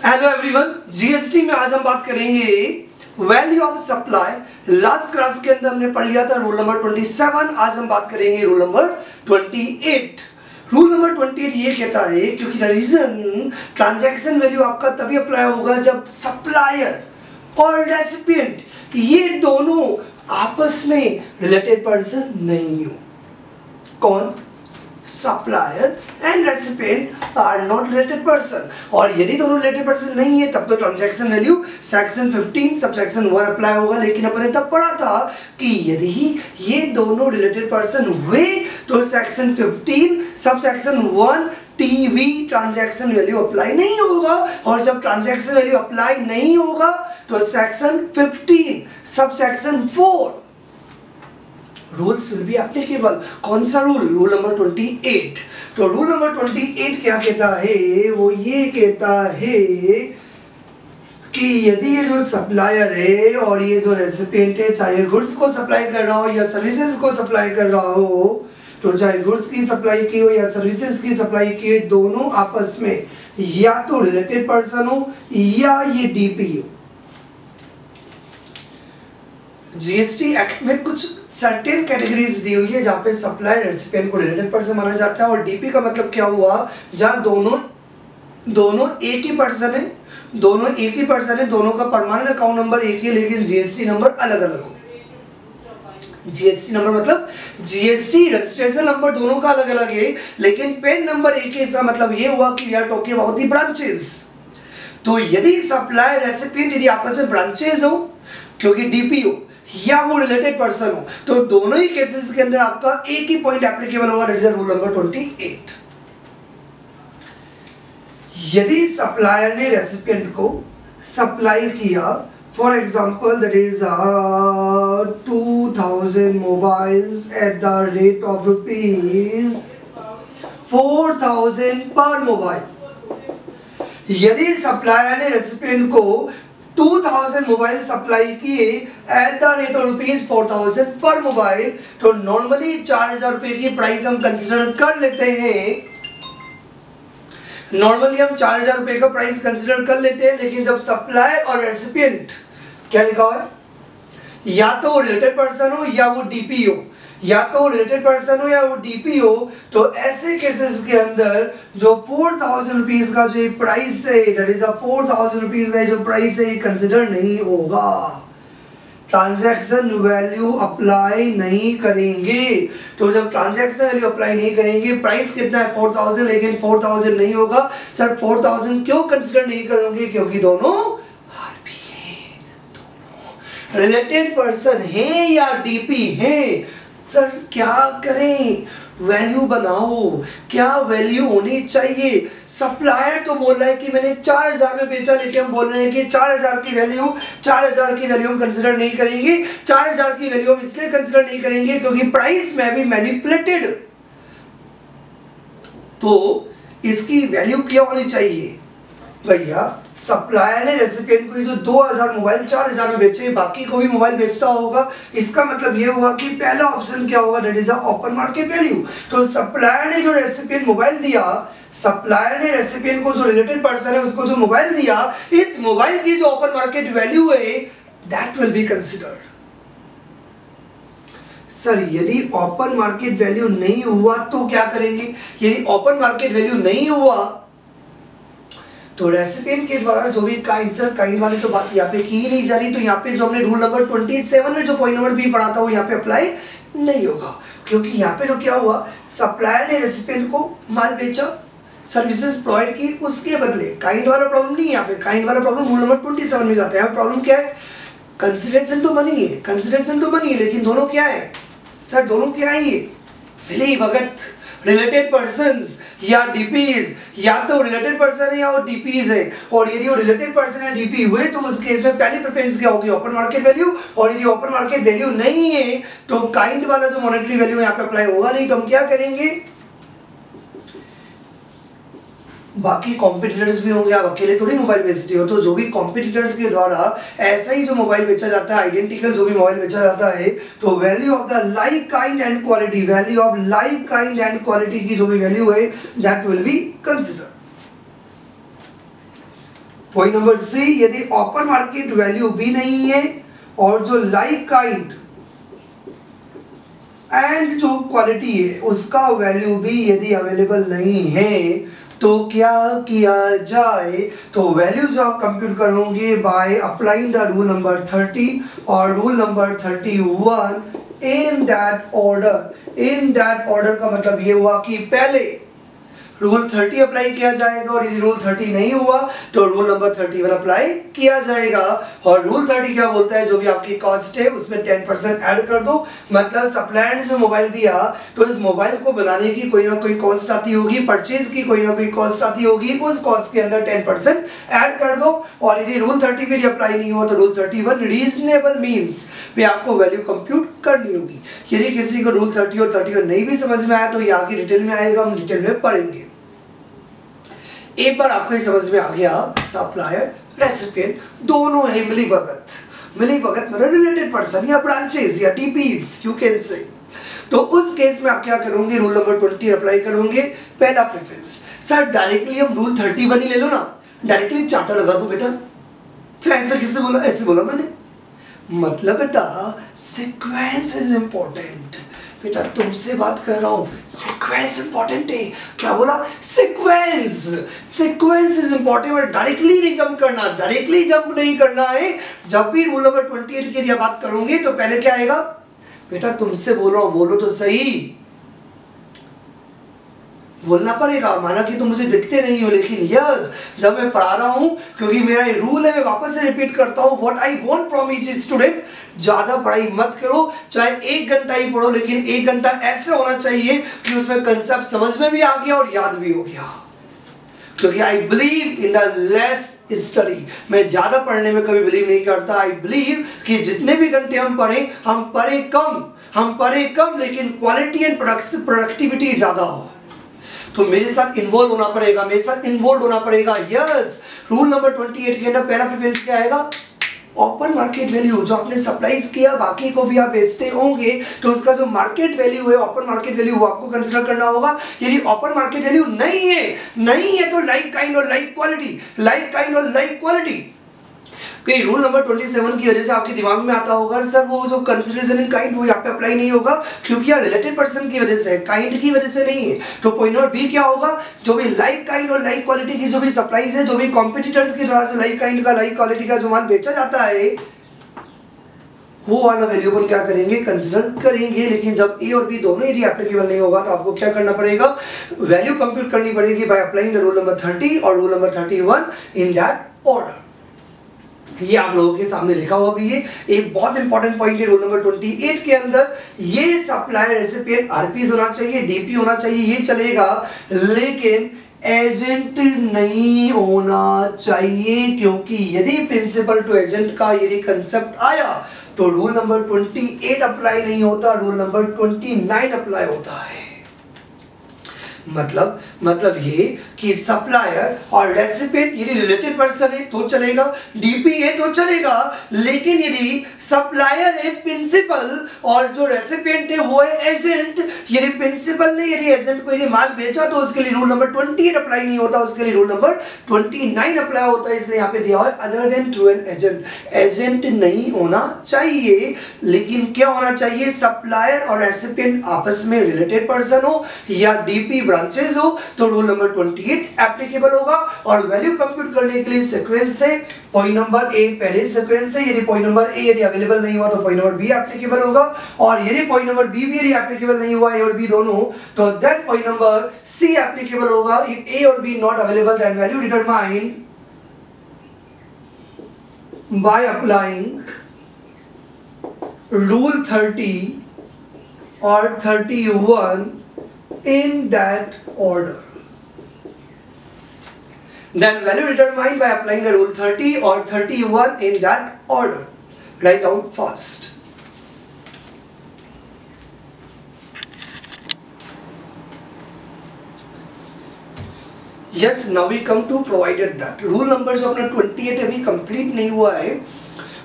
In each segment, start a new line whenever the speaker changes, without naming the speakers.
Hello everyone, GST में आज हम बात करेंगे value of supply. Last class के अंदर हमने पढ़ लिया था रूल नंबर 27। आज हम बात करेंगे रूल नंबर 28। रूल नंबर 28 ये कहता है क्योंकि द रीजन ट्रांजैक्शन वैल्यू आपका तभी अप्लाई होगा जब सप्लायर और रेसिपिएंट ये दोनों आपस में रिलेटेड पर्सन नहीं हो। कौन? Supplier and recipient are not related person. और यदि दोनों रिलेटेड पर्सन नहीं है तब तो transaction value section 15 subsection 1 apply होगा। लेकिन अपने तब पढ़ा था कि यदि ये दोनों रिलेटेड पर्सन हुए तो section 15 subsection 1 TV transaction value apply नहीं होगा। और जब ट्रांजैक्शन वैल्यू अप्लाई नहीं होगा तो section 15 subsection 4 rules will be applicable. कौन सा रूल? Rule number 28। तो रूल नंबर 28 क्या कहता है? वो ये कहता है कि यदि ये जो सप्लायर है और ये जो रेसिपिएंट है, चाहे गुड्स को सप्लाई कर रहा हो या सर्विसेज को सप्लाई कर रहा हो, तो चाहे गुड्स की सप्लाई की हो या सर्विसेज की सप्लाई की हो, दोनों आपस में या तो रिलेटेड पर्सन हो या ये डीपी हो। जीएसटी एक्ट में कुछ सर्टेन कैटेगरीज दी हुई है जहाँ पे सप्लायर रेसिपिएंट को रिलेटेड पर्सन माना जाता है। और डीपी का मतलब क्या हुआ? जहाँ दोनों एक ही पर्सन है, दोनों का परमानेंट अकाउंट नंबर एक ही लेकिन जीएसटी नंबर अलग अलग हो। जीएसटी नंबर मतलब जीएसटी रजिस्ट्रेशन नंबर दोनों का अलग अलग है लेकिन पेन नंबर एक ही। इसका मतलब ये हुआ कि we are talking about the branches. तो यदि सप्लायर रेसिपिएंट यदि आपस में ब्रांचेस हो क्योंकि डीपी हो या वो रिलेटेड पर्सन हो तो दोनों ही केसेस के अंदर आपका एक ही पॉइंट एप्लीकेबल होगा। That is rule number 28। यदि सप्लायर ने रेसिपिएंट को सप्लाई किया, for example that is 2000 mobiles at the rate of rupees 4000 पर मोबाइल। यदि सप्लायर ने रेसिपिएंट को 2000 मोबाइल सप्लाई किए at the rate of rupees 4000 पर मोबाइल, तो नॉर्मली 4000 रुपए की प्राइस हम कंसिडर कर लेते हैं। नॉर्मली हम 4000 रुपए का प्राइस कंसिडर कर लेते हैं लेकिन जब सप्लायर और रेसिपिएंट क्या लिखा हुआ है? या तो वो रिलेटेड पर्सन हो या वो डीपी हो, या तो रिलेटेड पर्सन हो या वो डीपी हो, तो ऐसे केसेस के अंदर जो 4000 रुपीज का जो प्राइस है, दैट इज 4000 रुपीज का जो प्राइस है कंसिडर नहीं होगा। ट्रांजैक्शन वैल्यू अप्लाई नहीं करेंगे। तो जब ट्रांजैक्शन वैल्यू अप्लाई नहीं करेंगे, प्राइस कितना है 4000 लेकिन 4000 नहीं होगा। सर 4000 क्यों कंसिडर नहीं करेंगे? क्योंकि दोनों आरपी हैं, दोनों रिलेटेड पर्सन हैं या डीपी हैं। सर क्या करें? वैल्यू बनाओ। क्या वैल्यू होनी चाहिए? सप्लायर तो बोल रहा है कि मैंने 4000 में बेचा लेकिन हम बोल रहे हैं कि 4000 की वैल्यू हम कंसिडर नहीं करेंगे। 4000 की वैल्यू हम इसलिए कंसिडर नहीं करेंगे क्योंकि प्राइस में भी मैनिपुलेटेड। तो इसकी वैल्यू क्या होनी चाहिए भैया? सप्लायर ने रेसिपिएंट को जो 2000 मोबाइल 4000 में बेचे, बाकी को भी मोबाइल बेचता होगा। इसका मतलब ये हुआ कि पहला ऑप्शन क्या होगा? That is open market value. तो सप्लायर ने जो रेसिपिएंट मोबाइल दिया, सप्लायर ने रेसिपिएंट को जो रिलेटेड पर्सन है उसको जो मोबाइल दिया, इस मोबाइल की जो ओपन मार्केट वैल्यू है that will be considered. Sir यदि ओपन मार्केट वैल्यू नहीं हुआ तो क्या करेंगे? यदि ओपन मार्केट वैल्यू नहीं हुआ तो रेसिपिएंट के द्वारा जो भी काइंड वाली तो बात यहाँ पे की ही नहीं जा रही। तो यहाँ पे जो हमने रूल नंबर 27 में जो पॉइंट नंबर बी पढ़ा था वो यहाँ पे अप्लाई नहीं होगा। क्योंकि यहाँ पे जो क्या हुआ, सप्लायर ने रेसिपिएंट को माल बेचा, सर्विसेज प्रोवाइड की, उसके बदले काइंड वाला प्रॉब्लम नहीं है। यहाँ पे काइंड वाला प्रॉब्लम रूल नंबर 27 में जाता है। यहाँ प्रॉब्लम क्या है? कंसिडरेशन तो मनी है लेकिन दोनों क्या है? सर दोनों क्या है? ये मिली भगत रिलेटेड पर्सन्स या डीपीज, या तो रिलेटेड पर्सन है या वो डीपीज है। और यदि वो रिलेटेड पर्सन या डीपी हुए तो उस केस में पहली प्रेफरेंस क्या होगी? Open market value. और यदि ओपन मार्केट वैल्यू नहीं है तो काइंड वाला जो मॉनेटरी वैल्यू यहाँ पे अप्लाई होगा नहीं। तो हम क्या करेंगे? बाकी कॉम्पिटिटर्स भी होंगे, आप अकेले थोड़ी मोबाइल बेचते हो। तो जो भी कॉम्पिटिटर्स के द्वारा ऐसा ही जो मोबाइल बेचा जाता है, आइडेंटिकल जो भी मोबाइल बेचा जाता है, तो value of the like kind and quality, value of like kind and quality की जो भी वैल्यू है that will be considered. Point number C, यदि ओपन मार्केट वैल्यू भी नहीं है और जो लाइक काइंड एंड जो क्वालिटी है उसका वैल्यू भी यदि अवेलेबल नहीं है तो क्या किया जाए? तो वैल्यू जो आप कंप्यूट करोगे by applying the rule number 30 और rule number 31 in that order. In that order का मतलब ये हुआ कि पहले रूल 30 अप्लाई किया जाएगा और यदि रूल 30 नहीं हुआ तो रूल नंबर 31 अप्लाई किया जाएगा। और रूल 30 क्या बोलता है, जो भी आपकी कॉस्ट है उसमें 10% ऐड कर दो। मतलब सप्लायर ने जो मोबाइल दिया तो इस मोबाइल को बनाने की कोई ना कोई कॉस्ट आती होगी, परचेज की कोई ना कोई कॉस्ट आती होगी, उस कॉस्ट के अंदर 10% ऐड कर दो। और यदि रूल 30 भी अप्लाई नहीं हुआ तो रूल 31 रीजनेबल मीन्स पे आपको वैल्यू कंप्यूट करनी होगी। यदि किसी को रूल 30 और 31 नहीं भी समझ में आया तो ये आगे डिटेल में आएगा, हम डिटेल में पढ़ेंगे। एक बार आपको समझ में आ गया सप्लायर रेसिपिएंट दोनों है मिली भगत मतलब रिलेटेड पर्सन या ब्रांचेस या डीपीज यू कैन से। तो उस केस में आप क्या करोगे, रूल नंबर 20 अप्लाई करोगे। पहला प्रेफरेंस, सर डायरेक्टली हम रूल 31 ही ले लो ना, डायरेक्टली चार्टर लगा दो बेटा। तो ऐसा किससे बोला? ऐसे बोला मैंने। मतलब बेटा सीक्वेंस इज इंपॉर्टेंट। बेटा तुमसे बात कर रहा हूँ, सीक्वेंस इंपॉर्टेंट है। क्या बोला? Sequence is important. और डायरेक्टली नहीं जंप करना, डायरेक्टली जंप नहीं करना है। जब भी रूल नंबर 28 की बात करोगे तो पहले क्या आएगा? बेटा तुमसे बोलो, बोलो तो सही, बोलना पड़ेगा। माना कि तुम मुझे दिखते नहीं हो, लेकिन यस जब मैं पढ़ा रहा हूं, क्योंकि मेरा ये रूल है, मैं वापस से रिपीट करता हूं, what I want from each student, ज्यादा पढ़ाई मत करो, चाहे 1 घंटा ही पढ़ो, लेकिन 1 घंटा ऐसे होना चाहिए कि उसमें कंसेप्ट समझ में भी आ गया और याद भी हो गया। क्योंकि I believe in the less study, मैं ज्यादा पढ़ने में कभी बिलीव नहीं करता। आई बिलीव कि जितने भी घंटे हम पढ़े कम, लेकिन क्वालिटी एंड प्रोडक्टिविटी ज्यादा हो। तो मेरे साथ इन्वॉल्व होना पड़ेगा, यस। रूल नंबर 28 के अंदर पहला प्रेफरेंस क्या आएगा? Open market value. जो आपने सप्लाईज किया, बाकी को भी आप बेचते होंगे, तो उसका जो मार्केट वैल्यू है, ओपन मार्केट वैल्यू, वो आपको कंसीडर करना होगा। यदि ओपन मार्केट वैल्यू नहीं है तो लाइक काइंड और लाइक क्वालिटी। कई रूल नंबर 27 की वजह से आपके दिमाग में आता होगा, सर वो जो कंसिडरेशन इन काइंड वो यहाँ पे अप्लाई नहीं होगा, क्योंकि यार रिलेटेड पर्सन की वजह से है, काइंड की वजह से नहीं है। तो पॉइंट नंबर बी क्या होगा? जो भी लाइक काइंड और लाइक क्वालिटी की जो भी सप्लाईज है, जो भी कॉम्पिटिटर्स की तरह से लाइक काइंड का, लाइक क्वालिटी का जो माल बेचा जाता है, वो वाला वैल्यू अपन क्या करेंगे? कंसिडर करेंगे। लेकिन जब ए और बी दोनों यदि एप्लीकेबल नहीं होगा तो आपको क्या करना पड़ेगा? वैल्यू कंप्यूट करनी पड़ेगी by applying the rule number 30 और rule number 31 in that order. ये आप लोगों के सामने लिखा हुआ भी है। एक बहुत इंपॉर्टेंट पॉइंट है रूल नंबर 28 के अंदर, ये सप्लायर रेसिपिएंट आरपीस होना चाहिए, डीपी होना चाहिए, ये चलेगा, लेकिन एजेंट नहीं होना चाहिए। क्योंकि यदि प्रिंसिपल टू एजेंट का यदि कंसेप्ट आया तो रूल नंबर 28 अप्लाई नहीं होता, रूल नंबर 29 अप्लाई होता है। मतलब ये कि सप्लायर और रेसिपिएंट यदि रिलेटेड पर्सन है तो चलेगा, डीपी है तो चलेगा, लेकिन यदि सप्लायर है प्रिंसिपल और जो रेसिपिएंट है वो है एजेंट, यदि प्रिंसिपल ने यदि एजेंट को यदि माल बेचा तो उसके लिए रूल नंबर 28 अप्लाई नहीं होता, उसके लिए रूल नंबर 29 अप्लाई होता है। इसलिए यहाँ पे दिया हुआ है other than through an agent. Agent नहीं होना चाहिए, लेकिन क्या होना चाहिए? सप्लायर और रेसिपिएंट आपस में रिलेटेड पर्सन हो या डीपी ब्रांचेस हो तो रूल नंबर 28 एप्लीकेबल होगा। और वैल्यू कंप्यूट करने के लिए सीक्वेंस है, पॉइंट नंबर ए पहले सीक्वेंस है, यदि पॉइंट नंबर ए यदि अवेलेबल नहीं हुआ तो पॉइंट नंबर बी एप्लीकेबल होगा, और यदि पॉइंट नंबर बी भी यदि एप्लीकेबल नहीं हुआ ए और बी दोनों, तो then point number C applicable होगा। इफ ए और B not available then value determine by applying rule 30 और 31 in that order. Then value determined by applying the rule 30 or 31 in that order. Write down first. Yes, now we come to provided that rule number जो अपना 28 अभी complete नहीं हुआ है,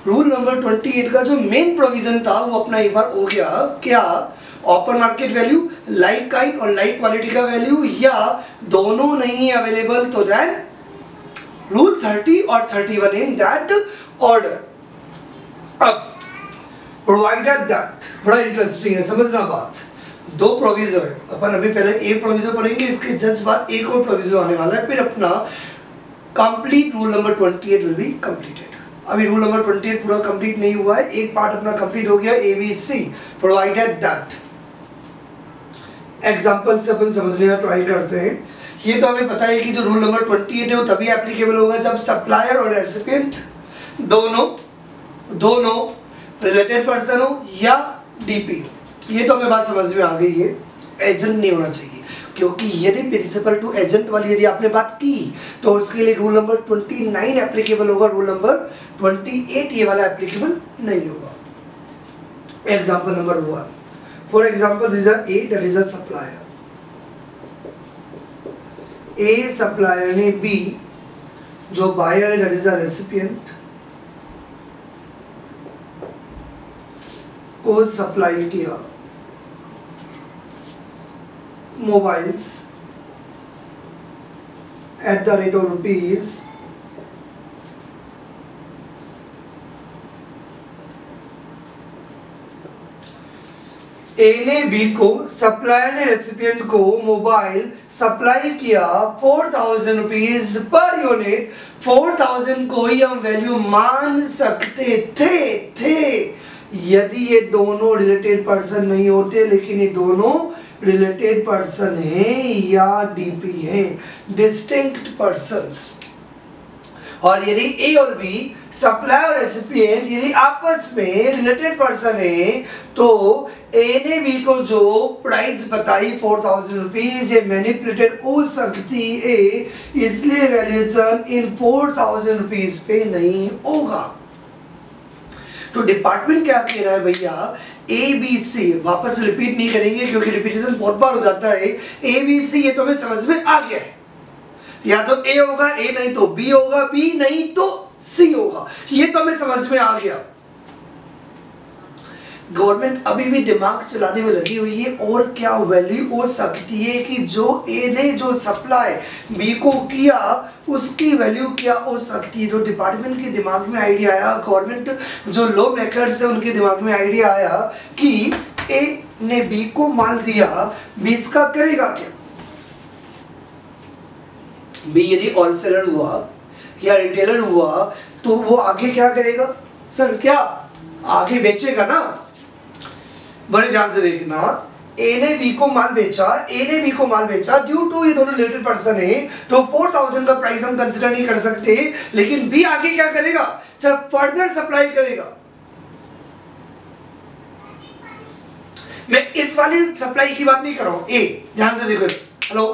rule number 28 का जो main provision था वो अपना एक बार हो गया। क्या? Open market value, like kind और लाइक क्वालिटी का वैल्यू, या दोनों नहीं अवेलेबल तो देन रूल 30 और 31 इन दैट ऑर्डर। अब प्रोवाइडेड दैट, बड़ा इंटरेस्टिंग है, समझना बात। दो प्रोविजो है, अपन अभी पहले एक प्रोविजो पढ़ेंगे, इसके जस्ट बाद एक और प्रोविजो आने वाला है, फिर अपना complete rule number 28 will be completed. अभी रूल नंबर 28 पूरा कंप्लीट नहीं हुआ है, एक पार्ट अपना कंप्लीट हो गया, ABC प्रोवाइडेड दैट। एग्जांपल से अपन समझने का ट्राई करते हैं। ये तो हमें पता है कि जो रूल नंबर 28 है वो तभी एप्लीकेबल होगा जब सप्लायर और रेसिपिएंट दोनों रिलेटेड पर्सन हो या DP हो। ये तो हमें बात समझ में आ गई है, एजेंट नहीं होना चाहिए, क्योंकि यदि प्रिंसिपल टू एजेंट वाली यदि आपने बात की तो उसके लिए रूल नंबर 29 एप्लीकेबल होगा, रूल नंबर 28 ये वाला एप्लीकेबल नहीं होगा। Example number 1, for example this is A, that is a supplier. A supplier ने B जो बायर है दैट इज अ रेसिपिएंट को सप्लाई किया mobiles at the rate of rupees A ने B को, सप्लायर ने रेसिपिएंट को मोबाइल सप्लाई किया 4000 रुपीज पर यूनिट। 4000 को ही हम वैल्यू मान सकते थे यदि ये दोनों रिलेटेड पर्सन नहीं होते, लेकिन ये दोनों रिलेटेड पर्सन हैं या DP हैं, डिस्टिंक्ट पर्सन्स। और यदि A और B सप्लायर और रेसिपिएंट यदि आपस में रिलेटेड पर्सन है तो A ने B को जो प्राइस बताई 4000 रुपीज ये मैनिपुलेटेड हो सकती है, इसलिए वैल्यूएशन इन 4000 रुपीज पे नहीं होगा। तो डिपार्टमेंट क्या कह रहा है भैया, ABC वापस रिपीट नहीं करेंगे क्योंकि रिपीटेशन बहुत बार हो जाता है। ABC ये तो हमें समझ में आ गया है, या तो A होगा, A नहीं तो B होगा, B नहीं तो C होगा, ये तो हमें समझ में आ गया। गवर्नमेंट अभी भी दिमाग चलाने में लगी हुई है और क्या वैल्यू हो सकती है कि जो A ने जो सप्लाई B को किया उसकी वैल्यू क्या हो सकती है। तो डिपार्टमेंट के दिमाग में आइडिया आया, गवर्नमेंट जो लॉ मेकर्स है उनके दिमाग में आइडिया आया कि A ने B को माल दिया, B इसका करेगा क्या। B यदि होलसेलर हुआ या रिटेलर हुआ तो वो आगे क्या करेगा सर, क्या आगे बेचेगा ना। बड़े ध्यान से देखना, A ने B को माल बेचा, ड्यू टू ये दोनों रिलेटेड पर्सन है तो 4000 का प्राइस हम कंसिडर नहीं कर सकते, लेकिन B आगे क्या करेगा, जब फर्दर सप्लाई करेगा। मैं इस वाली सप्लाई की बात नहीं कर रहा हूं, A ध्यान से देखो, हेलो,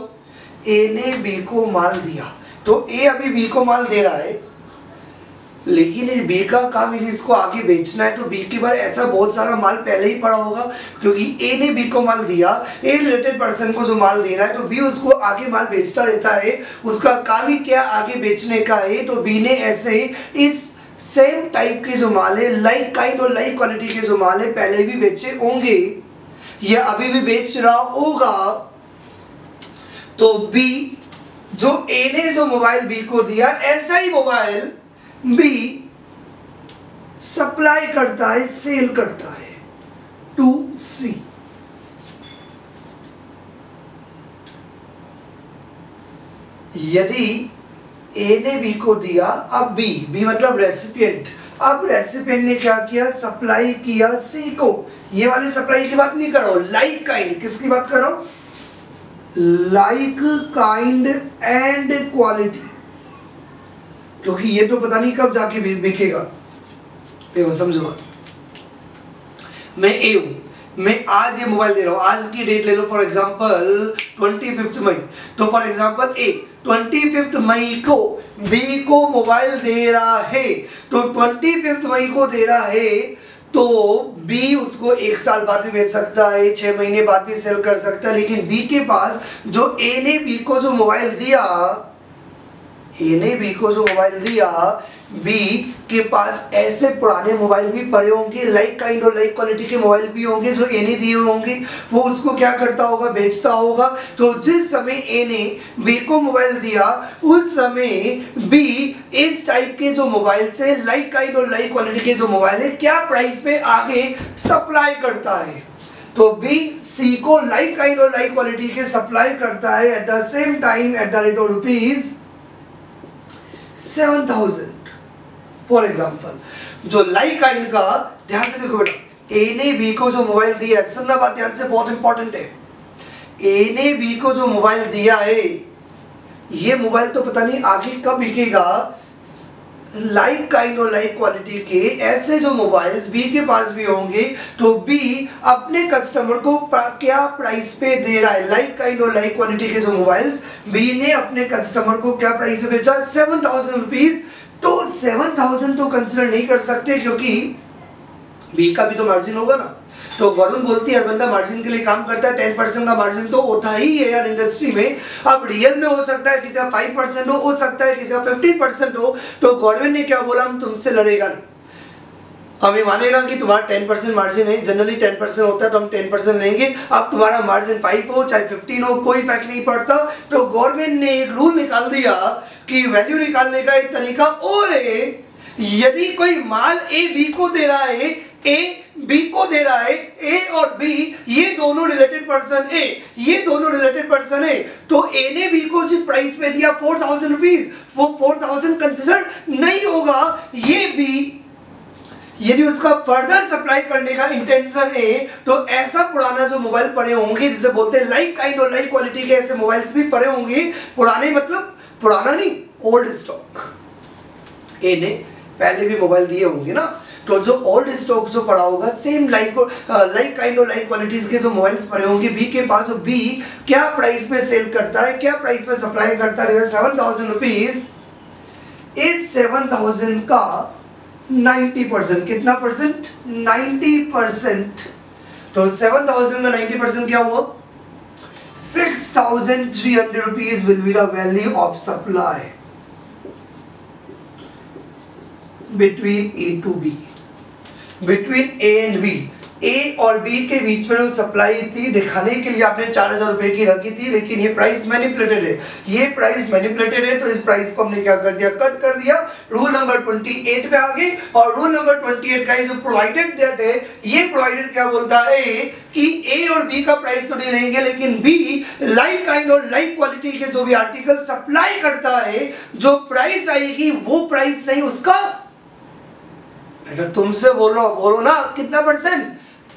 A ने B को माल दिया तो A अभी B को माल दे रहा है, लेकिन B का काम यदि इसको आगे बेचना है तो B के बाद ऐसा बहुत सारा माल पहले ही पड़ा होगा, क्योंकि A ने B को माल दिया, A रिलेटेड पर्सन को जो माल देना है तो B उसको आगे माल बेचता रहता है, उसका काम ही क्या आगे बेचने का है। तो B ने ऐसे इस सेम टाइप के जो माल है, लाइक काइंड और लाइक क्वालिटी के जो माल है पहले भी बेचे होंगे या अभी भी बेच रहा होगा। तो B जो A ने जो मोबाइल B को दिया, ऐसा ही मोबाइल B सप्लाई करता है, सेल करता है टू C। यदि A ने B को दिया, अब B मतलब रेसिपिएंट, अब रेसिपिएंट ने क्या किया, सप्लाई किया C को। ये वाली सप्लाई की बात नहीं कर रहा हूं, लाइक काइंड, किसकी बात कर रहा हूं, लाइक काइंड एंड क्वालिटी, क्योंकि ये तो पता नहीं कब जाके बिकेगा। देखो समझो बात, मैं A हूं, मैं आज ये मोबाइल दे रहा हूं, आज की डेट ले लो फॉर एग्जांपल 25 मई। तो फॉर एग्जांपल A 25 मई को B को मोबाइल दे रहा है, तो 25 मई को दे रहा है तो B उसको 1 साल बाद भी बेच सकता है, 6 महीने बाद भी सेल कर सकता है। लेकिन B के पास जो A ने B को जो मोबाइल दिया, A ने B को जो मोबाइल दिया, बी के पास ऐसे पुराने मोबाइल भी पड़े होंगे, लाइक काइंड और लाइक क्वालिटी के मोबाइल भी होंगे जो ए ने दिए होंगे, वो उसको क्या करता होगा, बेचता होगा। तो जिस समय ए ने बी को मोबाइल दिया उस समय बी इस टाइप के जो मोबाइल से लाइक काइंड और लाइक क्वालिटी के जो मोबाइल है क्या प्राइस पे आगे सप्लाई करता है। तो बी सी को लाइक काइंड और लाइक क्वालिटी के सप्लाई करता है at the same time at the rate of ₹7,000। For example जो लाइक काइंड का, ध्यान से देखो बेटा, ए ने बी को जो मोबाइल दिया है, सुनना बात ध्यान से, बहुत इंपॉर्टेंट है। ए ने बी को जो मोबाइल दिया है ये मोबाइल तो पता नहीं आगे कब बिकेगा। लाइक काइंड और लाइक क्वालिटी के ऐसे जो मोबाइल्स बी के पास भी होंगे तो बी अपने कस्टमर को क्या प्राइस पे दे रहा है। लाइक काइंड और लाइक क्वालिटी के जो मोबाइल्स बी ने अपने कस्टमर को क्या प्राइस पे बेचा, ₹7,000। तो 7,000 तो कंसिडर नहीं कर सकते क्योंकि बी का भी तो मार्जिन होगा ना। तो गवर्नमेंट बोलती है हर बंदा मार्जिन के लिए काम करता है, 10% का मार्जिन तो होता ही है यार इंडस्ट्री में। अब रियल में हो सकता है किसी का 5% हो सकता है किसी का 15% हो। तो गवर्नमेंट ने क्या बोला, हम तुमसे लड़ेगा नहीं, हमें मानेगा कि तुम्हारा 10% मार्जिन है, जनरली 10% होता है तो हम 10% लेंगे। अब तुम्हारा मार्जिन 5 हो चाहे 15 हो कोई फर्क नहीं पड़ता। तो गवर्नमेंट ने एक रूल निकाल दिया कि वैल्यू निकालने का एक तरीका और है, यदि कोई माल ए बी को दे रहा है, ए बी को दे रहा है, ए और बी ये दोनों रिलेटेड पर्सन है, ये दोनों रिलेटेड पर्सन है, तो ए ने बी को जो प्राइस पे दिया ₹4,000, वो 4,000 कंसिडर नहीं होगा। ये बी यदि उसका फर्दर सप्लाई करने का इंटेंशन है तो ऐसा पुराना जो मोबाइल पड़े होंगे, जिसे बोलते हैं लाइक काइंड और लाइक क्वालिटी के ऐसे मोबाइल्स भी पड़े होंगे, पुराने मतलब पुराना नहीं, ओल्ड स्टॉक। ए ने पहले भी मोबाइल दिए होंगे ना, तो जो ओल्ड स्टॉक जो पड़ा होगा सेम लाइक काइंड और लाइक क्वालिटीज के जो मोबाइल्स पड़े होंगे बी के पास, बी क्या प्राइस पे सेल करता है, क्या प्राइस पे सप्लाई करता है, ₹7,000। इस 7,000 का 90% कितना परसेंट, 90%। तो 7,000 का 90% क्या हुआ, ₹6,300 will be the value of supply between A to B, between A and B। ए और बी के बीच में जो सप्लाई थी दिखाने के लिए आपने ₹4,000 की रखी थी, लेकिन ये प्राइस मैनिपुलेटेड है, ये प्राइस मैनिपुलेटेड है। तो इस प्राइस को हमने क्या कर दिया, कट कर दिया। रूल नंबर 28 पे आ गए और रूल नंबर 28 का जो प्रोवाइडेड दैट है, ये प्रोवाइडेड क्या बोलता है कि ए और बी का प्राइस तो नहीं लेंगे, लेकिन बी लाइक काइंड और लाइक क्वालिटी के जो भी आर्टिकल सप्लाई करता है, जो प्राइस आएगी वो प्राइस नहीं उसका, बेटा तुमसे बोलो ना, कितना परसेंट,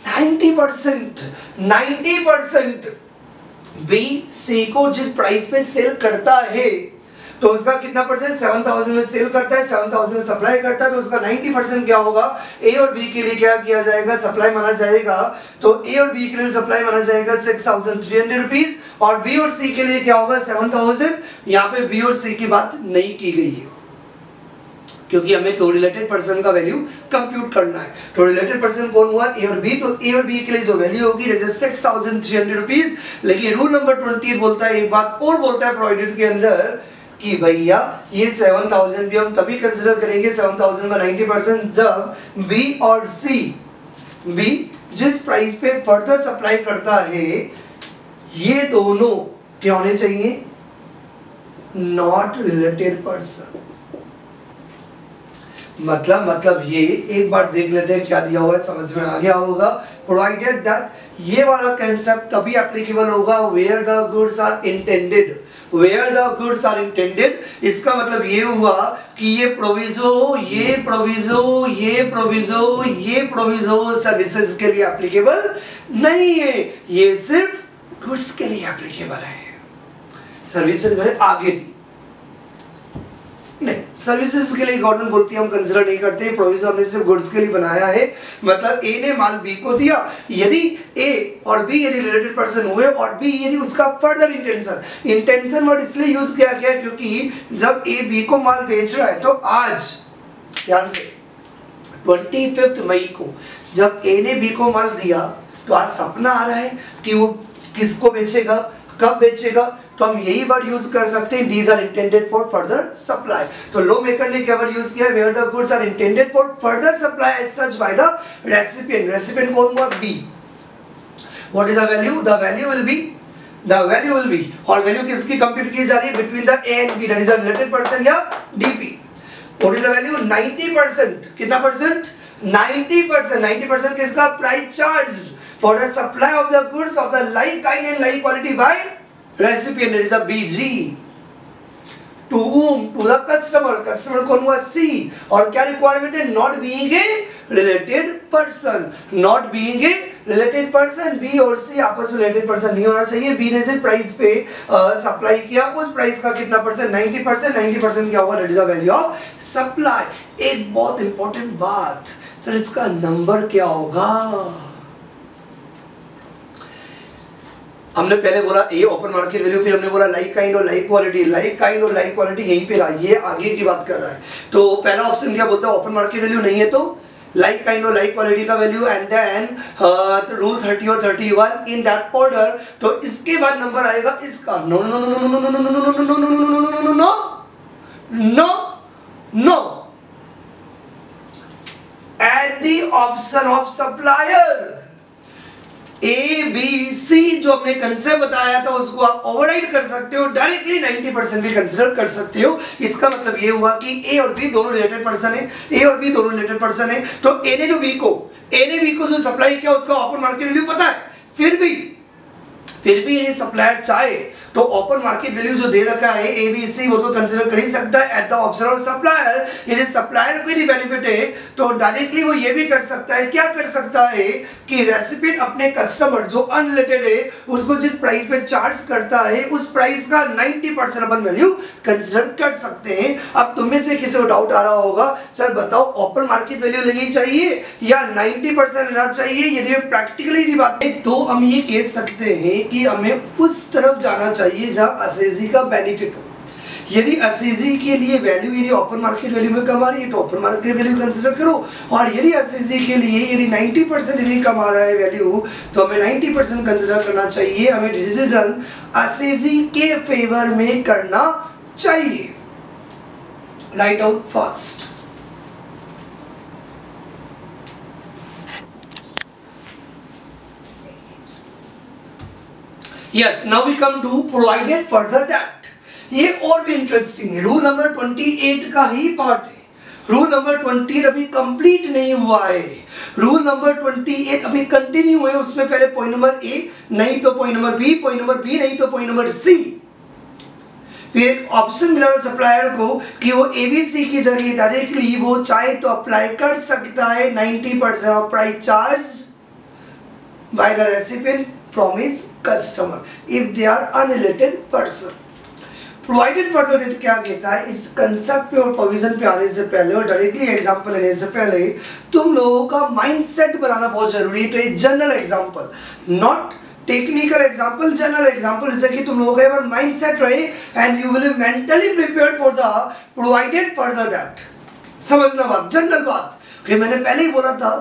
90%। 90% बी सी को जिस प्राइस पे सेल करता है तो उसका कितना परसेंट, 7,000 में सेल करता है, 7,000 में सप्लाई करता है, तो उसका 90% क्या होगा, ए और बी के लिए क्या किया जाएगा, सप्लाई माना जाएगा। तो ए और बी के लिए सप्लाई माना जाएगा ₹6,300 और बी और सी के लिए क्या होगा, 7,000। यहाँ पे बी और सी की बात नहीं की गई है क्योंकि हमें तो रिलेटेड पर्सन का वैल्यू कंप्यूट करना है। तो रिलेटेड पर्सन कौन हुआ, ए और बी। तो ए और बी के लिए जो वैल्यू होगी दैट इज ₹6,300। लेकिन रूल नंबर 28 बोलता है, एक बात और बोलता है प्रोवाइडेड के अंदर कि भैया ये 7,000 भी हम तभी कंसिडर करेंगे 7,000 का 90% जब बी और सी, बी जिस प्राइस पे फर्दर सप्लाई करता है ये दोनों क्या होने चाहिए, नॉट रिलेटेड पर्सन। मतलब ये एक बार देख लेते हैं क्या दिया हुआ है, समझ में आ गया होगा। प्रोवाइडेड दैट, ये वाला कंसेप्ट तभी एप्लीकेबल होगा where the goods are intended, where the goods are intended. इसका मतलब ये हुआ कि ये प्रोविजो, ये प्रोविजो, ये प्रोविजो, ये प्रोविजो सर्विसेज के लिए एप्लीकेबल नहीं है, ये सिर्फ गुड्स के लिए एप्लीकेबल है। सर्विसेज मैंने आगे दी नहीं, सर्विसेज के लिए गवर्नमेंट बोलती है हम कंसिडर नहीं करते, प्रोविजन हमने सिर्फ गुड्स के लिए बनाया है। मतलब ए ने माल बी को दिया, यदि ए और बी यदि रिलेटेड पर्सन हुए और बी यदि उसका फर्दर इंटेंशन वर्ड इसलिए यूज किया गया क्योंकि जब ए बी को माल बेच रहा है तो आज ध्यान से 25 मई को जब ए ने बी को माल दिया तो आज सपना आ रहा है कि वो किसको बेचेगा, कब बेचेगा। तो हम यही वर्ड यूज कर सकते हैं, these are intended for further supply। तो लो मेकर ने क्या वर्ड यूज किया, where the goods are intended for further supply as such by the recipient। recipient कौन हुआ, B। what is the value, the value will be और value किसकी compute की जा रही है, between the A and B, that is a related person या DP. What is the value, 90%। कितना परसेंट, 90%। 90% किसका, price charge for the supply of the goods of the like kind and like quality by recipient, that is a BG. To whom, to the customer, customer कौन हुआ, C. और क्या requirement है, not being a related person, not being a related person. B और C आपस में related person नहीं होना चाहिए। बी ने जिस प्राइस पे सप्लाई किया उस प्राइस का कितना परसेंट, 90%। 90% क्या होगा, that is the value of supply. एक बहुत इंपॉर्टेंट बात सर, इसका नंबर क्या होगा। हमने पहले बोला ए ओपन मार्केट वैल्यू, फिर हमने बोला लाइक काइंड और लाइक क्वालिटी। लाइक काइंड और लाइक क्वालिटी यहीं पे रहा, ये आगे की बात कर रहा है। तो पहला ऑप्शन क्या बोलता है, ओपन मार्केट वैल्यू नहीं है तो लाइक काइंड और लाइक क्वालिटी का वैल्यू, एंड देन रूल 30 और 31 इन दैट ऑर्डर। तो इसके बाद नंबर आएगा इसका, no no no no no no no no no no no no no no no no no, at the option of supplier. A B C जो अपने concept बताया था उसको आप ओवरराइड कर सकते हो, डायरेक्टली 90% भी कंसिडर कर सकते हो। इसका मतलब ये हुआ कि ए और बी दोनों रिलेटेड पर्सन है, ए और बी दोनों रिलेटेड पर्सन है। तो ए ने बी को जो सप्लाई किया उसका ओपन मार्केट वैल्यू पता है, फिर भी ये सप्लायर चाहे तो ओपन मार्केट वैल्यू जो दे रखा है ए बी सी वो तो कंसीडर कर ही सकता है eight the option of supplier. यदि सप्लायर को ही बेनिफिट है तो डायरेक्टली वो ये भी कर सकता है, क्या कर सकता है कि रेसिपिएंट अपने कस्टमर जो अनरिलेटेड है उसको जिस प्राइस पे चार्ज करता है उस प्राइस का 90% अपन वैल्यू कंसीडर कर सकते हैं। अब तुम में से किसी को डाउट आ रहा होगा, सर बताओ ओपन मार्केट वैल्यू लेनी चाहिए या 90% लेना चाहिए। यदि प्रैक्टिकली की बात है तो हम ये कह सकते हैं कि हमें उस तरफ जाना चाहिए जहां असेजी का बेनिफिट हो। यदि असेजी के लिए वैल्यू यदि ओपन मार्केट वैल्यू में कम आ रही है तो ओपन मार्केट वैल्यू कंसीडर करो, और यदि असेजी के लिए यदि 90% यदि कम आ रहा है वैल्यू तो हमें 90% कंसीडर करना चाहिए। हमें डिसीजन असेजी के फेवर में करना चाहिए। Right out first. Yes, now we come to provided further that। ये और भी इंटरेस्टिंग है, रूल नंबर 28 का ही पार्ट है। रूल नंबर 28 अभी कंप्लीट नहीं हुआ है, रूल नंबर 28 अभी कंटिन्यू है। उसमें पहले पॉइंट नंबर ए नहीं तो point number B, point number B नहीं तो पॉइंट नंबर सी। फिर एक ऑप्शन मिला सप्लायर को कि वो एबीसी की जरिए डायरेक्टली वो चाहे तो अप्लाई कर सकता है 90% of price charge by the recipient from his customer if they are unrelated person। provided further that क्या कहता है, इस कंसेप्ट पे और प्रोविजन पे आने से पहले और डायरेक्टली एग्जांपल लेने से पहले तुम लोगों का माइंडसेट बनाना बहुत जरूरी है। तो एक general example, not technical example, general example, जैसे कि तुम लोगों का एक बार माइंडसेट रहे and you will be mentally prepared for the provided further that. समझना बात, जनरल बात कि मैंने पहले ही बोला था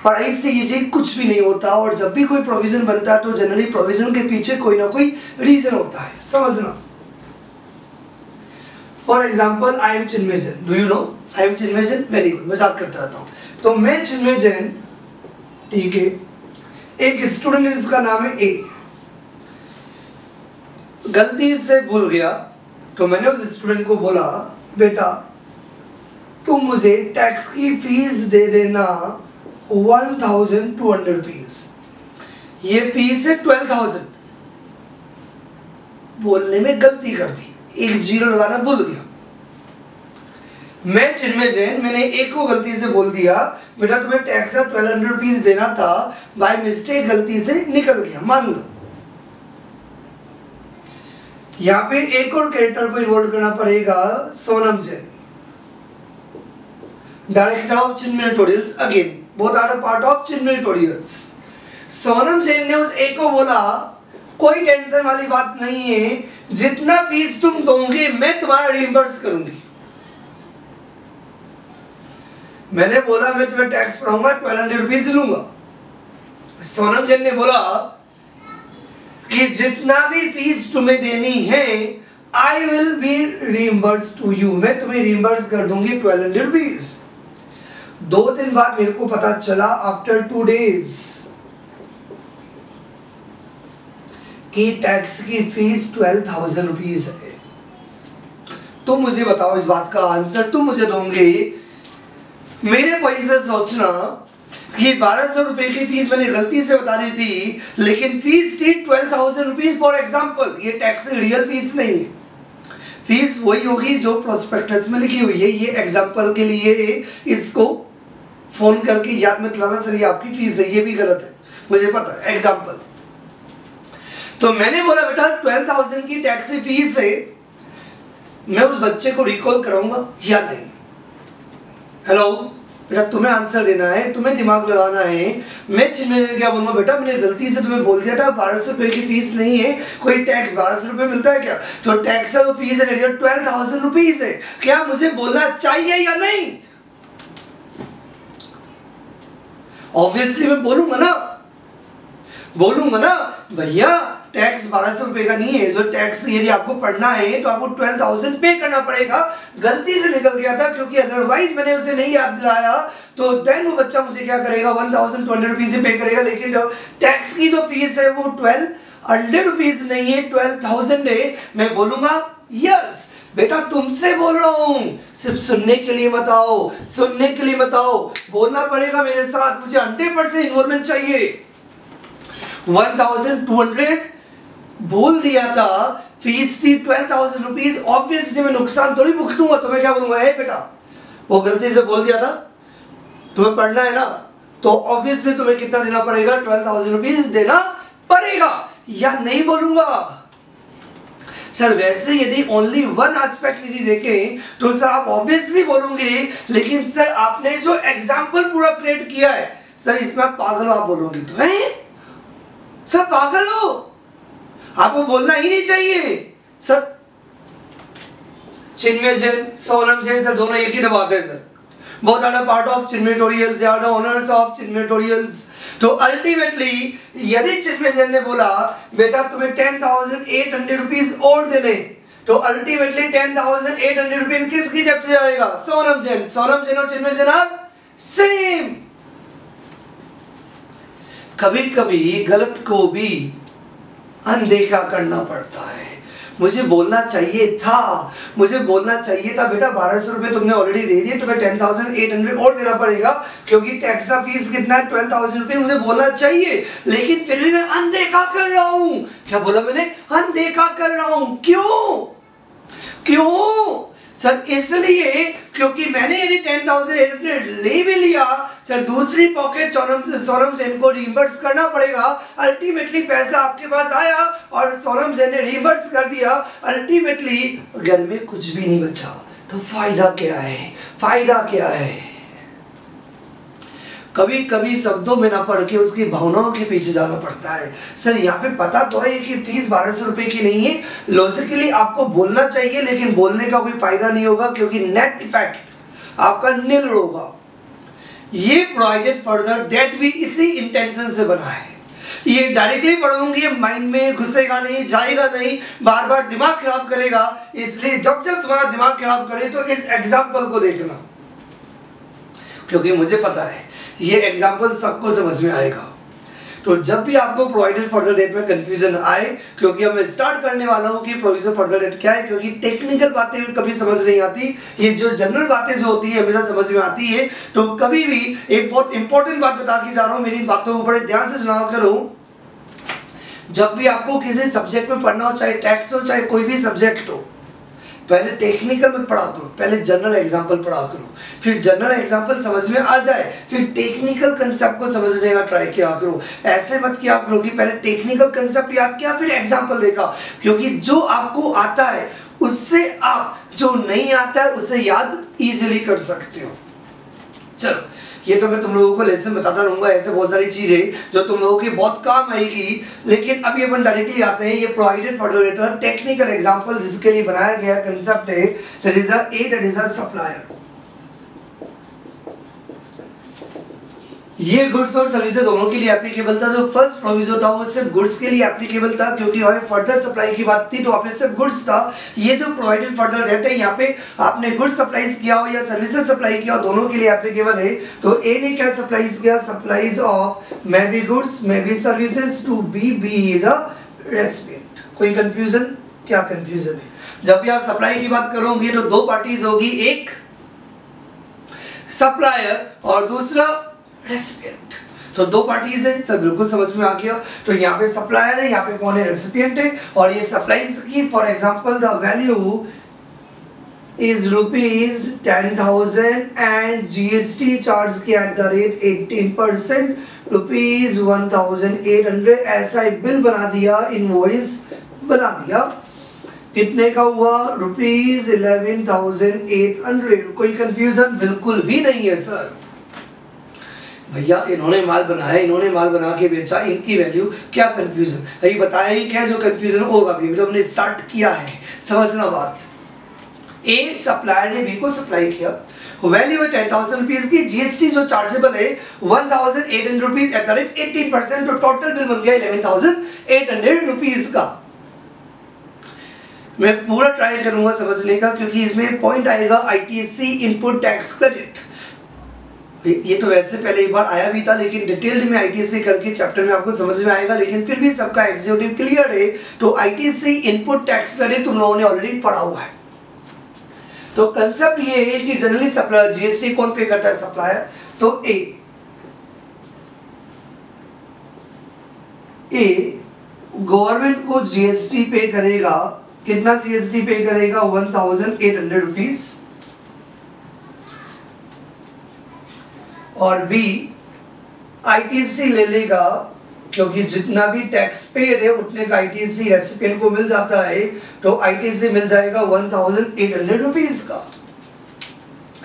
पढ़ाई से इजी कुछ भी नहीं होता, और जब भी कोई प्रोविजन बनता है तो जनरली प्रोविजन के पीछे कोई ना कोई रीजन होता है। समझना, for example I am Chinmay Jain, do you know I am Chinmay Jain, very good, मजाक करता रहता हूँ। तो मैं चिन्मय जैन, ठीक है, एक स्टूडेंट है जिसका नाम है ए, गलती से भूल गया तो मैंने उस स्टूडेंट को बोला बेटा तुम मुझे टैक्स की फीस दे देना 1200 रुपीज, ये फीस है 12,000। बोलने में गलती कर दी, एक जीरो लगाना भूल गया। मैं चिन्मय जैन, मैंने एक को गलती से बोल दिया बेटा तुम्हें टैक्स का 1200 रुपीज देना था, बाय मिस्टेक गलती से निकल गया, मान लो। यहाँ पे एक और कैरेक्टर को इन्वॉल्व करना पड़ेगा, Sonam Jain, director of Chinmay tutorials, again both are a part of Chinmay tutorials. Sonam Jain ने उस एक को बोला कोई टेंशन वाली बात नहीं है, जितना फीस तुम दोगे मैं तुम्हारा रिइंबर्स करूंगी। मैंने बोला मैं तुम्हें टैक्स पढ़ाऊंगा 1200 रुपीज लूंगा। सोनम जैन ने बोला कि जितना भी फीस तुम्हें देनी है I will be reimburse to you, मैं तुम्हें रीइंबर्स कर दूंगी 1200 रुपीज। 2 दिन बाद मेरे को पता चला आफ्टर 2 days कि टैक्स की फीस 12,000 रुपीज है। तो मुझे बताओ इस बात का आंसर तुम मुझे दोगे। मेरे पैसे सोचना कि 1200 रुपए की फीस मैंने गलती से बता दी थी, लेकिन फीस थी 12,000 रुपीज फॉर एग्जाम्पल। ये टैक्स रियल फीस नहीं है, फीस वही होगी जो प्रोस्पेक्टस में लिखी हुई है। ये एग्जाम्पल के लिए इसको फोन करके याद मत लाना सर ये आपकी फीस है, ये भी गलत है, मुझे पता है, एग्जाम्पल। तो मैंने बोला बेटा 12,000 की टैक्स फीस है, मैं उस बच्चे को रिकॉल कराऊंगा या नहीं? हेलो बेटा, तुम्हें आंसर देना है, तुम्हें दिमाग लगाना है। मैं चिन्मय क्या बोलूंगा, बेटा मैंने गलती से तुम्हें बोल दिया था 1200 रुपए की फीस नहीं है, कोई टैक्स 1200 रुपए मिलता है क्या? तो टैक्स का तो फीस है 12,000 रुपीज है, क्या मुझे बोलना चाहिए या नहीं? ऑब्वियसली मैं बोलूंगा ना भैया टैक्स 1200 रुपए का नहीं है, जो टैक्स यदि आपको पढ़ना है तो आपको 12,000 पे करना पड़ेगा। गलती से निकल गया था क्योंकि अदरवाइज मैंने उसे नहीं याद दिलाया, तो देन वो बच्चा मुझे क्या करेगा 1,200 रुपीज पे करेगा। लेकिन जो टैक्स की जो फीस है वो 1,200 रुपीज नहीं है, 12,000 है। मैं बोलूंगा यस बेटा तुमसे बोल रहा हूँ, सिर्फ सुनने के लिए मत आओ, सुनने के लिए मत आओ, बोलना पड़ेगा मेरे साथ, मुझे 100% इन्वॉल्वमेंट चाहिए। 1,200 बोल दिया था, फीस थी 12,000 रुपीज, ऑब्वियसली मैं नुकसान थोड़ी भुगतूंगा। तो मैं क्या बोलूंगा, हे बेटा वो गलती से बोल दिया था, तुम्हें पढ़ना है ना, तो ऑब्वियसली तुम्हें कितना देना पड़ेगा, 12,000 रुपीज देना पड़ेगा, या नहीं बोलूंगा। सर वैसे यदि ओनली वन एस्पेक्ट यदि देखें तो सर आप ऑब्वियसली बोलोगे, लेकिन सर आपने जो एग्जाम्पल पूरा क्रिएट किया है सर इसमें आप पागल हो, आप बोलोगे तो है सर पागल हो, आपको बोलना ही नहीं चाहिए। सर चिन्मय जैन, सोनम जैन सर दोनों एक ही दबाते हैं sir, both are the part of Chinmay Tutorials, they are the owners of Chinmay Tutorials। तो अल्टीमेटली यदि चिन्मय जैन ने बोला बेटा तुम्हें 10,800 रुपीज और देने, तो अल्टीमेटली 10,800 रुपीज किसकी जेब से आएगा, सोनम जैन। सोनम जैन और चिन्मय जैन आर सेम। कभी कभी गलत को भी अनदेखा करना पड़ता है। मुझे बोलना चाहिए था, मुझे बोलना चाहिए था बेटा 1200 रुपए तुमने ऑलरेडी दे दिए, तुम्हें 10,800 और देना पड़ेगा क्योंकि टैक्स का फीस कितना है 12,000 रुपए, मुझे बोलना चाहिए, लेकिन फिर भी मैं अनदेखा कर रहा हूं। क्या बोला मैंने, अनदेखा कर रहा हूं। क्यों सर, इसलिए क्योंकि मैंने यदि 10,800 ले भी लिया सर, दूसरी पॉकेट सोनम सेन को रीइंबर्स करना पड़ेगा। अल्टीमेटली पैसा आपके पास आया और सोनम सेन ने रीइंबर्स कर दिया, अल्टीमेटली घर में कुछ भी नहीं बचा। तो फायदा क्या है, फायदा क्या है? कभी कभी शब्दों में ना पढ़ के उसकी भावनाओं के पीछे जाना पड़ता है। सर यहाँ पे पता तो है कि फीस 1200 रुपए की नहीं है, लॉजिकली आपको बोलना चाहिए, लेकिन बोलने का कोई फायदा नहीं होगा क्योंकि नेट इफेक्ट आपका नील होगा। ये प्रोवाइडेड फर्दर दैट भी इसी इंटेंशन से बना है। ये डायरेक्टली पढ़ोगे माइंड में घुसेगा नहीं, जाएगा नहीं, बार बार दिमाग खराब करेगा। इसलिए जब जब तुम्हारा दिमाग खराब करे तो इस एग्जाम्पल को देखना, क्योंकि मुझे पता है ये एग्जाम्पल सबको समझ में आएगा। तो जब भी आपको प्रोवाइडेड फर्दर डेट में कंफ्यूजन आए, क्योंकि अब मैं स्टार्ट करने वाला हूँ कि प्रोविजन फर्दर डेट क्या है, क्योंकि टेक्निकल बातें कभी समझ नहीं आती, ये जो जनरल बातें जो होती है हमेशा समझ में आती है। तो कभी भी एक बहुत इंपॉर्टेंट बात बता के जा रहा हूँ, मेरी इन बातों को बड़े ध्यान से सुना करो। जब भी आपको किसी सब्जेक्ट में पढ़ना हो, चाहे टैक्स हो चाहे कोई भी सब्जेक्ट हो, पहले टेक्निकल में पढ़ा करो, पहले जनरल एग्जाम्पल पढ़ा करो, फिर जनरल एग्जाम्पल समझ में आ जाए फिर टेक्निकल कंसेप्ट को समझने का ट्राई किया करो। ऐसे मत किया करो कि पहले टेक्निकल कंसेप्ट याद किया फिर एग्जाम्पल देखा, क्योंकि जो आपको आता है उससे आप जो नहीं आता है उसे याद इजीली कर सकते हो। चलो ये तो मैं तुम लोगों को लेसन बताता रहूंगा, ऐसे बहुत सारी चीजें जो तुम लोगों की बहुत काम आएगी। लेकिन अभी अपन डायरेक्टली आते हैं, ये provided further date technical example जिसके लिए बनाया गया कंसेप्ट है, दैट इज अ सप्लायर। ये गुड्स और सर्विसेज दोनों के लिए एप्लीकेबल था। जो फर्स्ट प्रोविजन था वो सिर्फ गुड्स के लिए एप्लीकेबल था, क्योंकि वहाँ फर्दर सप्लाई की बात थी तो वहाँ पे सिर्फ गुड्स था। ये जो प्रोवाइडेड फर्दर डेट है, यहाँ पे आपने गुड्स सप्लाईज किया हो या सर्विसेज सप्लाई किया हो, दोनों के लिए एप्लीकेबल है। तो ए ने क्या सप्लाईज किया, supplies of may be goods may be services to be is a recipient. कोई कंफ्यूजन? क्या कंफ्यूजन है? जब भी आप सप्लाई की बात करोगे तो दो पार्टीज होगी, एक सप्लायर और दूसरा रेसिपिएंट। तो दो पार्टीज है सर, बिल्कुल समझ में आ गया। तो यहाँ पे सप्लायर है, यहाँ पे कौन है, रेसिपिएंट है। और ये सप्लाईज की for example the value is ₹10,000 and GST charge किया एट द रेट 18%, ₹1,800। ऐसा एक बिल बना दिया, इनवॉइस बना दिया। कितने का हुआ, ₹11,800। कोई कंफ्यूजन? बिल्कुल भी नहीं है सर। भैया इन्होंने माल बनाया, इन्होंने माल बना के बेचा, इनकी वैल्यू, क्या कंफ्यूजन? अभी बताया ही क्या जो कंफ्यूजन होगा, अभी तो हमने स्टार्ट किया है। समझना बात। ए सप्लायर ने बी को सप्लाई किया, वैल्यू है 10,000 रुपीज की, जीएसटी जो चार्जेबल है 1,800 रुपीज एट द रेट 18%, तो टोटल बिल बन गया 11,800 रुपीज का। मैं पूरा ट्राई करूंगा समझने का, क्योंकि इसमें पॉइंट आएगा आईटीसी इनपुट टैक्स क्रेडिट। ये तो वैसे पहले एक बार आया भी था, लेकिन डिटेल्ड में आईटीसी करके चैप्टर में आपको समझ में आएगा, लेकिन फिर भी सबका एग्जीक्यूटिव क्लियर है। तो आईटीसी इनपुट टैक्स क्रेडिट तुम लोगों ने ऑलरेडी पढ़ा हुआ है। तो कंसेप्ट ये है कि जनरली सप्लायर जीएसटी कौन पे करता है, सप्लायर। तो ए गवर्नमेंट को जीएसटी पे करेगा, कितना जीएसटी पे करेगा, 1,800 रुपीज। और बी आईटीसी ले लेगा, क्योंकि जितना भी टैक्स पेड है उतने का आईटीसी रेसिपिएंट को मिल जाता है, तो आईटीसी मिल जाएगा 1,800 रुपीज का।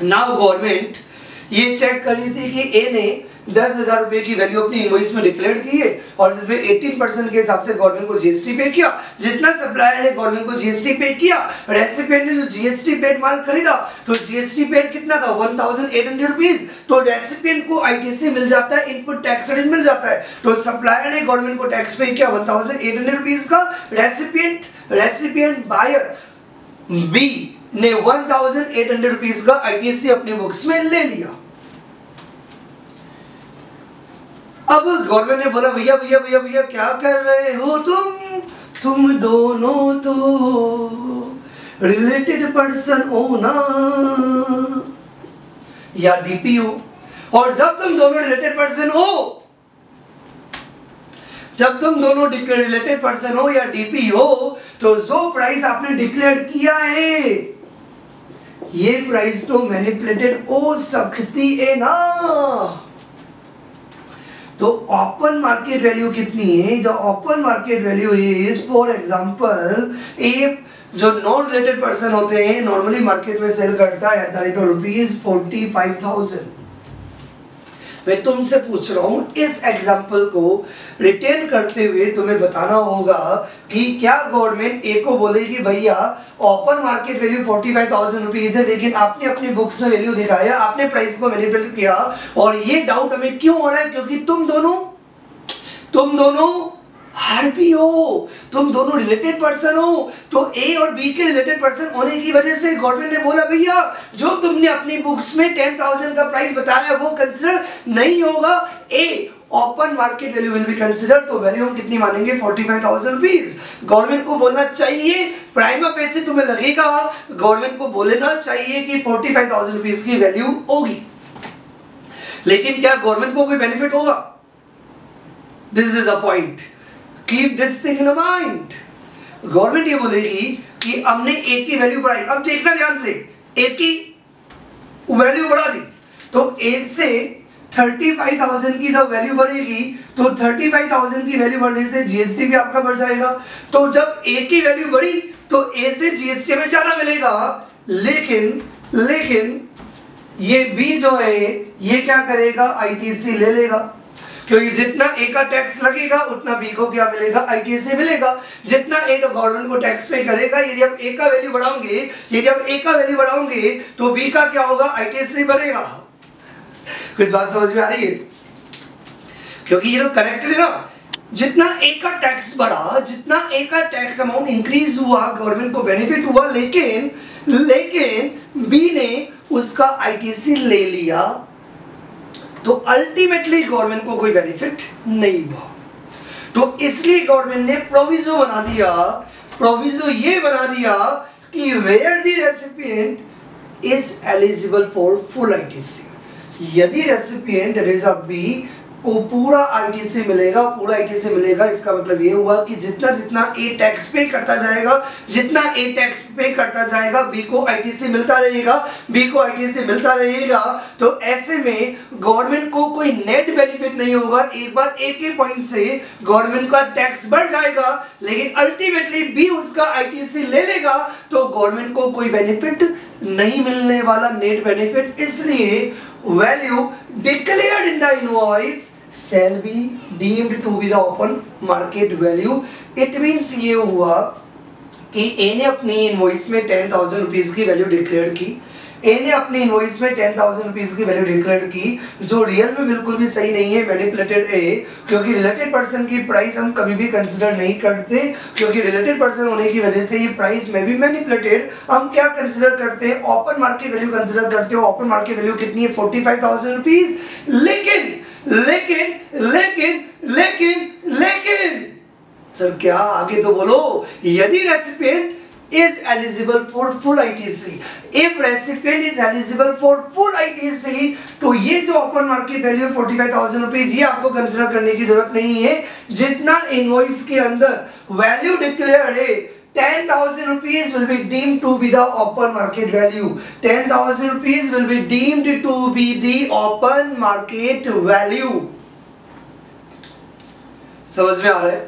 नाउ गवर्नमेंट ये चेक करी थी कि ए ने 10,000 रुपए की वैल्यू अपनी इनवॉइस में डिक्लेयर की है, और जिसमें 18% के हिसाब से गवर्नमेंट को जीएसटी पे किया। जितना सप्लायर ने गवर्नमेंट को जीएसटी पे किया, रेसिपिएंट ने जो जीएसटी पेड माल खरीदा, तो जीएसटी पेड कितना था, 1,800 रुपीज। तो रेसिपिएंट को आईटीसी मिल जाता है, इनपुट टैक्स क्रेडिट मिल जाता है। तो सप्लायर ने गवर्नमेंट को टैक्स पे किया 1,800 रुपीज का, रेसिपिएंट बायर बी ने 1,800 रुपीज का आईटीसी अपने बुक्स में ले लिया। अब गवर्नमेंट ने बोला भैया भैया भैया भैया क्या कर रहे हो तुम दोनों तो रिलेटेड पर्सन हो ना, या डीपी हो। और जब तुम दोनों रिलेटेड पर्सन हो, जब तुम दोनों रिलेटेड पर्सन हो या डीपी हो, तो जो प्राइस आपने डिक्लेयर किया है ये प्राइस तो मैनिपुलेटेड हो सकती है ना। तो ओपन मार्केट वैल्यू कितनी है, जो open market value is for example a जो नॉन रिलेटेड पर्सन होते हैं नॉर्मली मार्केट में सेल करता है एट द रेट ऑफ ₹45,000। मैं तुमसे पूछ रहा हूं इस एग्जांपल को रिटेन करते हुए तुम्हें बताना होगा कि क्या गवर्नमेंट ए को बोलेगी भैया ओपन मार्केट वैल्यू 45,000 रुपीज है, लेकिन आपने अपनी बुक्स में वैल्यू दिखाया, आपने प्राइस को मैनिपुलेट किया, और ये डाउट हमें क्यों हो रहा है, क्योंकि तुम दोनों आरपी हो, तुम दोनों रिलेटेड पर्सन हो। तो ए और बी के रिलेटेड पर्सन होने की वजह से गवर्नमेंट ने बोला भैया जो तुमने अपनी बुक्स में 10,000 का प्राइस बताया वो कंसिडर नहीं होगा, a open market value will be consider. तो वैल्यू हम कितनी मानेंगे, 45,000 रुपीज। गवर्नमेंट को बोलना चाहिए, प्राइमा फेसी तुम्हें लगेगा गवर्नमेंट को बोलना चाहिए कि 45,000 रुपीज की वैल्यू होगी, लेकिन क्या गवर्नमेंट को कोई बेनिफिट होगा? This is a point, keep this thing in mind. Government ये बोलेगी कि हमने ए की वैल्यू बढ़ाई। अब देखना ध्यान से, ए की वैल्यू बढ़ा दी तो ए से 35,000 की जब वैल्यू बढ़ेगी तो 35,000 की वैल्यू बढ़ने से जीएसटी भी आपका बढ़ जाएगा। तो जब ए की वैल्यू बढ़ी तो ए से जीएसटी में ज्यादा मिलेगा, लेकिन ये बी जो है ये क्या करेगा, आईटीसी ले लेगा, क्योंकि जितना ए का टैक्स लगेगा उतना बी को क्या मिलेगा, आईटीसी मिलेगा। जितना ए तो गवर्नमेंट को टैक्स पे करेगा, यदि आप ए का वैल्यू बढ़ाओगे तो बी का क्या होगा, आईटीसी बढ़ेगा। कुछ बात समझ में आ रही है? क्योंकि ये तो करेक्टेड है ना, जितना ए का टैक्स बढ़ा, जितना ए का टैक्स अमाउंट इंक्रीज हुआ, गवर्नमेंट को बेनिफिट हुआ, लेकिन बी ने उसका आईटीसी ले लिया, तो अल्टीमेटली गवर्नमेंट को कोई बेनिफिट नहीं हुआ। तो इसलिए गवर्नमेंट ने प्रोविजो बना दिया, प्रोविजो ये बना दिया कि where the recipient is eligible for full ITC, यदि recipient that is a B को पूरा आईटीसी मिलेगा, पूरा आईटीसी मिलेगा, इसका मतलब ये हुआ कि जितना जितना ए टैक्स पे करता जाएगा, जितना ए टैक्स पे करता जाएगा, बी को आईटीसी मिलता रहेगा, बी को आईटीसी मिलता रहेगा। तो ऐसे में गवर्नमेंट को कोई नेट बेनिफिट नहीं होगा। एक बार ए के पॉइंट से गवर्नमेंट का टैक्स बढ़ जाएगा, लेकिन अल्टीमेटली बी उसका आईटीसी ले लेगा, तो गवर्नमेंट को कोई बेनिफिट नहीं मिलने वाला, नेट बेनिफिट। इसलिए value declared in the invoice shall be deemed to be the open market value। it means ये हुआ कि ए ने अपनी इनवॉइस में 10,000 रुपीज की वैल्यू डिक्लेयर की, ए ने अपनी इनवॉइस में 10,000 रुपीज की वैल्यू डिक्लेयर की, जो रियल में बिल्कुल भी सही नहीं है, मैनिपुलेटेड ए, क्योंकि रिलेटेड पर्सन की प्राइस हम कभी भी कंसिडर नहीं करते, क्योंकि रिलेटेड पर्सन होने की वजह से ये प्राइस में भी मैनिपुलेटेड। हम क्या कंसिडर करते हैं, ओपन मार्केट वैल्यू कंसिडर करते हो। ओपन मार्केट वैल्यू कितनी है, 45,000 रुपीज। लेकिन लेकिन लेकिन लेकिन लेकिन सर क्या, आगे तो बोलो। यदि recipient is eligible for full ITC, if recipient is eligible for full ITC, तो ये जो ओपन मार्केट वैल्यू 45,000 रुपीज, ये आपको कंसिडर करने की जरूरत नहीं है। जितना इनवॉइस के अंदर वैल्यू डिक्लेयर है, 10,000 rupees will be deemed to be the open market value. 10,000 rupees will be deemed to be the open market value. समझ में आ रहा है?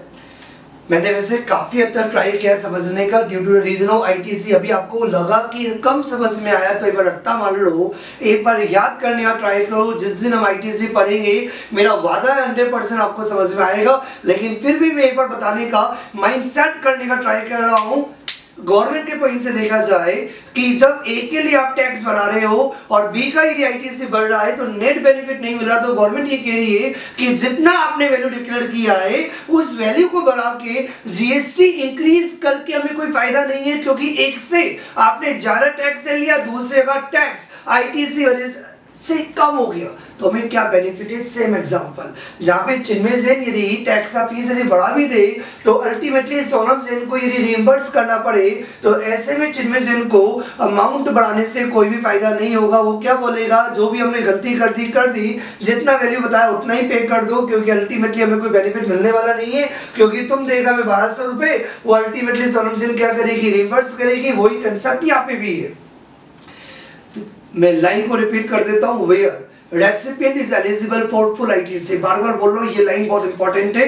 मैंने वैसे काफी हद तक ट्राई किया समझने का, due to reason of ITC. अभी आपको लगा कि कम समझ में आया तो एक बार रट्टा मार लो, एक बार याद करने का ट्राई करो। जिस दिन हम आईटीसी पढ़ेंगे, मेरा वादा है 100% आपको समझ में आएगा। लेकिन फिर भी मैं एक बार बताने का, माइंड सेट करने का ट्राई कर रहा हूँ। गवर्नमेंट के पॉइंट से देखा जाए कि जब ए के लिए आप टैक्स बना रहे हो और बी का यदि आईटीसी बढ़ रहा है तो नेट बेनिफिट नहीं मिल रहा, तो गवर्नमेंट ये कह रही है कि जितना आपने वैल्यू डिक्लेयर किया है उस वैल्यू को बढ़ा के जीएसटी इंक्रीज करके हमें कोई फायदा नहीं है, क्योंकि एक से आपने ज्यादा टैक्स ले लिया, दूसरे का टैक्स आईटीसी वजह से कम हो गया, तो हमें क्या बेनिफिट है। सेम एग्जांपल, जहाँ पे चिन्मय जैन यदि टैक्स का फीस यदि बढ़ा भी दे तो अल्टीमेटली सोनम जैन को यदि रिइंबर्स करना पड़े, तो ऐसे में चिन्मय जैन को अमाउंट बढ़ाने से कोई भी फायदा नहीं होगा। वो क्या बोलेगा, जो भी हमने गलती कर दी, जितना वैल्यू बताया उतना ही पे कर दो, क्योंकि अल्टीमेटली हमें कोई बेनिफिट मिलने वाला नहीं है, क्योंकि तुम देगा हमें 1200 रुपए, वो अल्टीमेटली सोनम जैन क्या करेगी, रिइंबर्स करेगी। वही कंसेप्ट यहाँ पे भी है। मैं लाइन को रिपीट कर देता हूँ, where recipient is eligible for full ITC. बार बार बोल रहा हूँ, ये लाइन बहुत इंपॉर्टेंट है,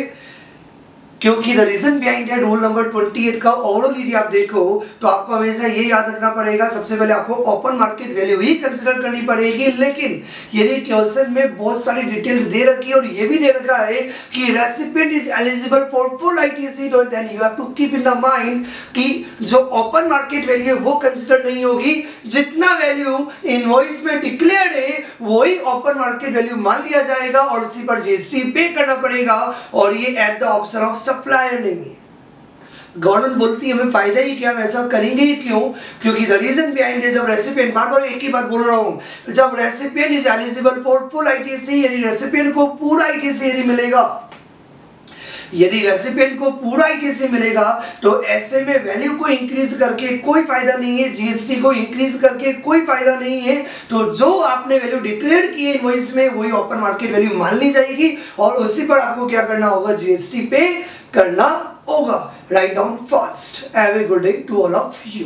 क्योंकि the reason behind that rule number 28 का ओवरऑल यदि आप देखो तो आपको हमेशा ये याद रखना पड़ेगा, सबसे पहले आपको ओपन मार्केट वैल्यू ही कंसिडर करनी पड़ेगी। लेकिन यदि क्वेश्चन में बहुत सारी डिटेल दे रखी है और ये भी दे रखा है कि recipient is eligible for full ITC, तो then you have to keep in the mind कि जो ओपन मार्केट वैल्यू है वो कंसिडर नहीं होगी, जितना वैल्यू इनवॉइस में डिक्लेयर्ड है वही ओपन मार्केट वैल्यू मान लिया जाएगा और उसी पर जीएसटी पे करना पड़ेगा, और ये eight the option of supplier नहीं है। गवर्नमेंट बोलती है हमें फायदा ही क्या, हम ऐसा करेंगे ही क्यों, क्योंकि द रीजन बिहाइंड है, जब रेसिपिएंट, बार बार एक ही बात बोल रहा हूं, जब recipient is eligible for full ITC, यदि रेसिपिएंट को पूरा आईटीसी यदि मिलेगा, यदि रेसिपिएंट को पूरा आईटीसी मिलेगा, तो ऐसे में वैल्यू को इंक्रीज करके कोई फायदा नहीं है, जीएसटी को इंक्रीज करके कोई फायदा नहीं है। तो जो आपने वैल्यू डिक्लेयर की है इनवॉइस में वही ओपन मार्केट वैल्यू मान ली जाएगी और उसी पर आपको क्या करना होगा, जीएसटी पे करना होगा। Write down fast. Have a good day to all of you.